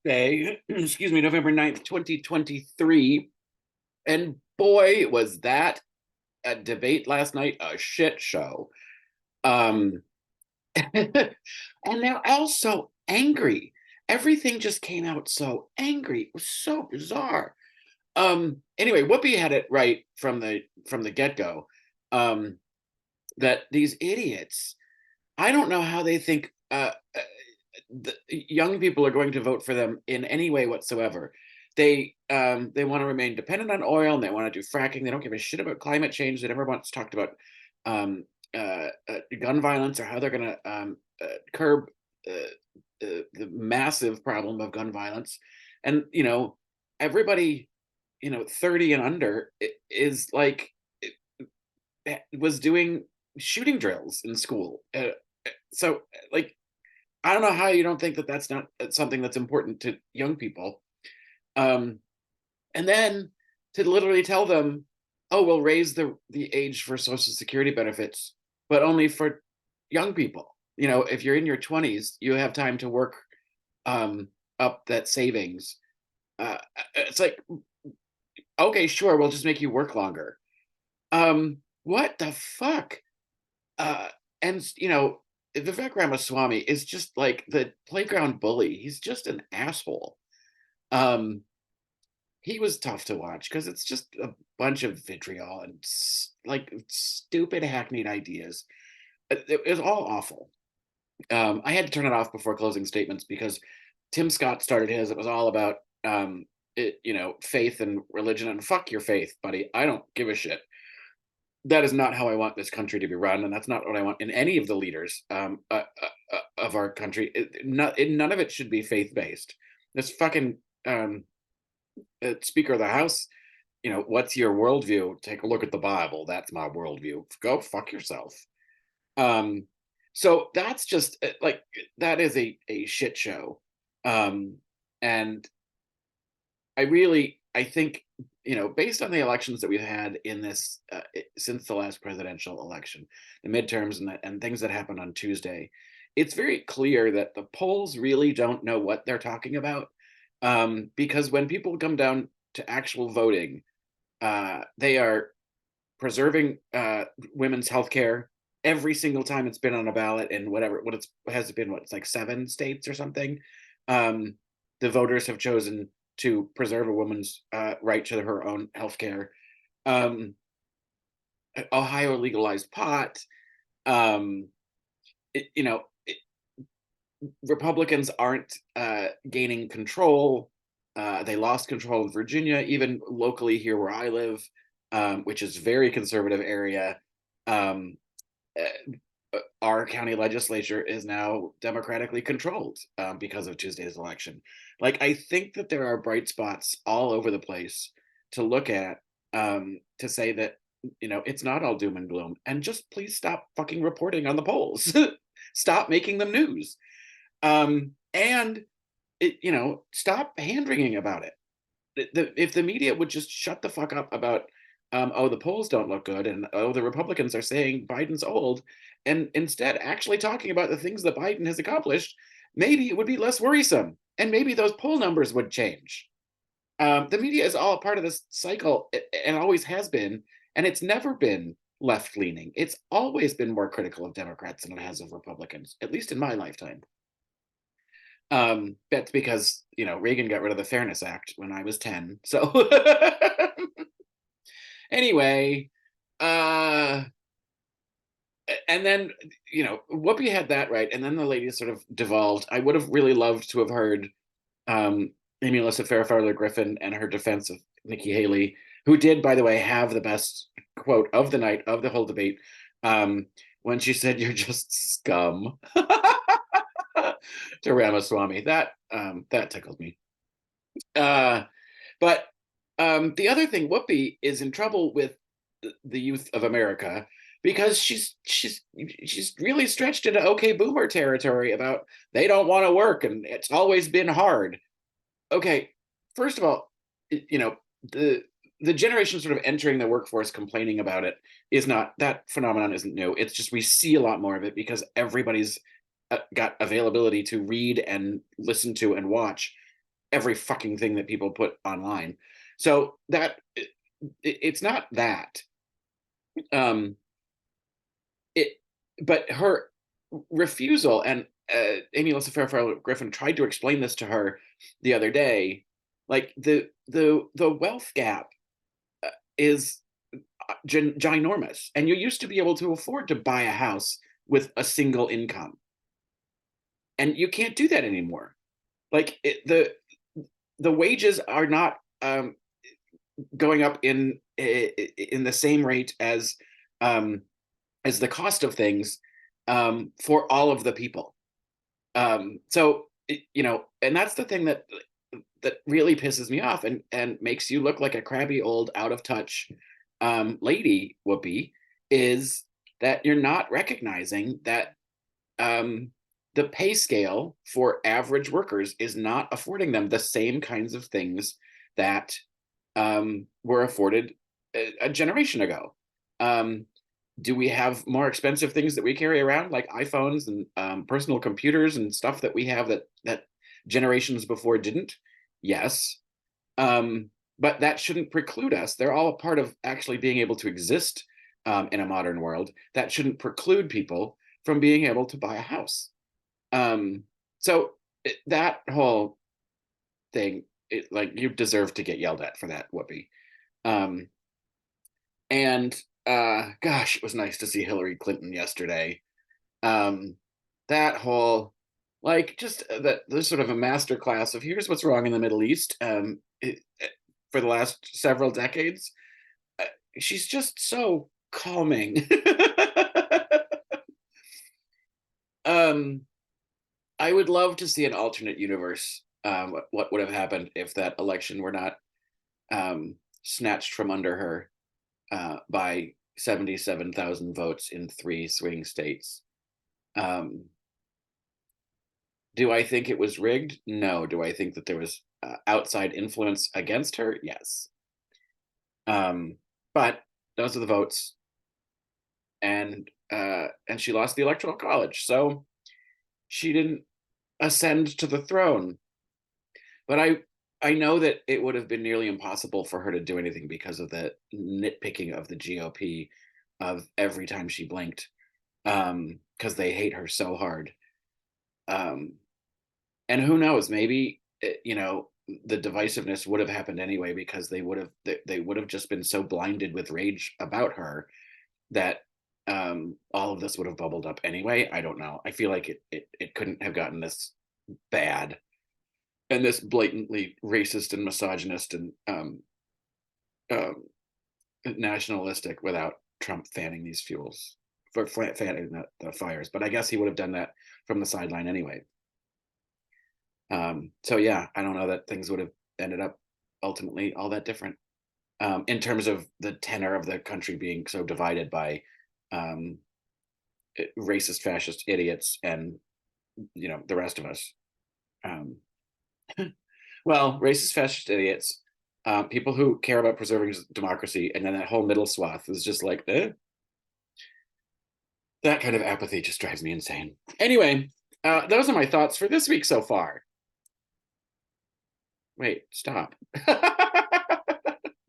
Day, excuse me, November 9th, 2023. And boy, was that a debate last night a shit show. Um, and they're all so angry. Everything just came out so angry. It was so bizarre. Anyway, Whoopi had it right from the get-go. Um, that these idiots, I don't know how they think the young people are going to vote for them in any way whatsoever. They want to remain dependent on oil and they want to do fracking. They don't give a shit about climate change. They never once talked about gun violence or how they're going to curb the massive problem of gun violence. And everybody 30 and under is like was doing shooting drills in school. So like I don't know how you don't think that that's not something that's important to young people. Um, and then to literally tell them, oh, we'll raise the age for Social Security benefits, but only for young people. If you're in your 20s, you have time to work up that savings. It's like, okay, sure, we'll just make you work longer. What the fuck? And Vivek Ramaswamy is just like the playground bully. He's just an asshole. Um, he was tough to watch because it's just a bunch of vitriol and like stupid hackneyed ideas. It was all awful. I had to turn it off before closing statements because Tim Scott started his. It was all about faith and religion, and fuck your faith, buddy. I don't give a shit. That is not how I want this country to be run, and that's not what I want in any of the leaders of our country. None of it should be faith based. This fucking Speaker of the House, what's your worldview? Take a look at the Bible. That's my worldview. Go fuck yourself. Um, so that's just like that is a shit show, and I think, based on the elections that we've had in this since the last presidential election, the midterms and things that happened on Tuesday, it's very clear that the polls really don't know what they're talking about. Because when people come down to actual voting, they are preserving women's health care every single time it's been on a ballot in has it been, it's like 7 states or something. The voters have chosen to preserve a woman's right to her own health care. Ohio legalized pot. Um, it, you know, it, Republicans aren't gaining control. They lost control in Virginia, even locally here where I live, which is a very conservative area. Um, our county legislature is now democratically controlled because of Tuesday's election. Like, I think that there are bright spots all over the place to look at, to say that, it's not all doom and gloom. And just please stop fucking reporting on the polls. Stop making them news. And, stop hand wringing about it. If the media would just shut the fuck up about oh, the polls don't look good, and oh, the Republicans are saying Biden's old, and instead actually talking about the things that Biden has accomplished, maybe it would be less worrisome, and maybe those poll numbers would change. The media is all a part of this cycle, and always has been, and it's never been left leaning. It's always been more critical of Democrats than it has of Republicans, at least in my lifetime. That's because Reagan got rid of the Fairness Act when I was 10. So anyway, and then Whoopi had that right, and then the ladies sort of devolved. I would have really loved to have heard Amy Alyssa Fairfather Griffin and her defense of Nikki Haley, who did, by the way, have the best quote of the night of the whole debate, when she said, "You're just scum," to Ramaswamy. That tickled me. But the other thing, Whoopi is in trouble with the youth of America because she's really stretched into okay boomer territory about they don't want to work and it's always been hard. Okay, first of all, the generation sort of entering the workforce complaining about it is not, that phenomenon isn't new. It's just we see a lot more of it because everybody's got availability to read and listen to and watch every fucking thing that people put online. So that it's not that. Um, it, but her refusal, and Amy Alyssa Fairfield Griffin tried to explain this to her the other day. Like the wealth gap is ginormous, and you used to be able to afford to buy a house with a single income, and you can't do that anymore. Like the wages are not going up in the same rate as the cost of things for all of the people. So and that's the thing that really pisses me off, and makes you look like a crabby old out of touch lady, Whoopi, is that you're not recognizing that the pay scale for average workers is not affording them the same kinds of things that were afforded a generation ago. Do we have more expensive things that we carry around, like iPhones and personal computers and stuff that we have that generations before didn't? Yes. But that shouldn't preclude us. They're all a part of actually being able to exist in a modern world. That shouldn't preclude people from being able to buy a house. So that whole thing, like, you deserve to get yelled at for that, Whoopi. And gosh, it was nice to see Hillary Clinton yesterday. That whole, like, just that there's sort of a master class of here's what's wrong in the Middle East for the last several decades. She's just so calming. I would love to see an alternate universe. What would have happened if that election were not snatched from under her by 77,000 votes in 3 swing states. Do I think it was rigged? No. Do I think that there was outside influence against her? Yes. But those are the votes, and she lost the Electoral College, so she didn't ascend to the throne. But I know that it would have been nearly impossible for her to do anything because of the nitpicking of the GOP of every time she blinked, because they hate her so hard. And who knows, maybe the divisiveness would have happened anyway, because they would have just been so blinded with rage about her that all of this would have bubbled up anyway. I don't know. I feel like it couldn't have gotten this bad and this blatantly racist and misogynist and nationalistic without Trump fanning these fuels, for fanning the fires. But I guess he would have done that from the sideline anyway. So yeah, I don't know that things would have ended up ultimately all that different in terms of the tenor of the country being so divided by racist, fascist idiots and the rest of us. Well, racist, fascist idiots, people who care about preserving democracy, and then that whole middle swath is just like, that kind of apathy just drives me insane. Anyway, those are my thoughts for this week so far. Wait, stop.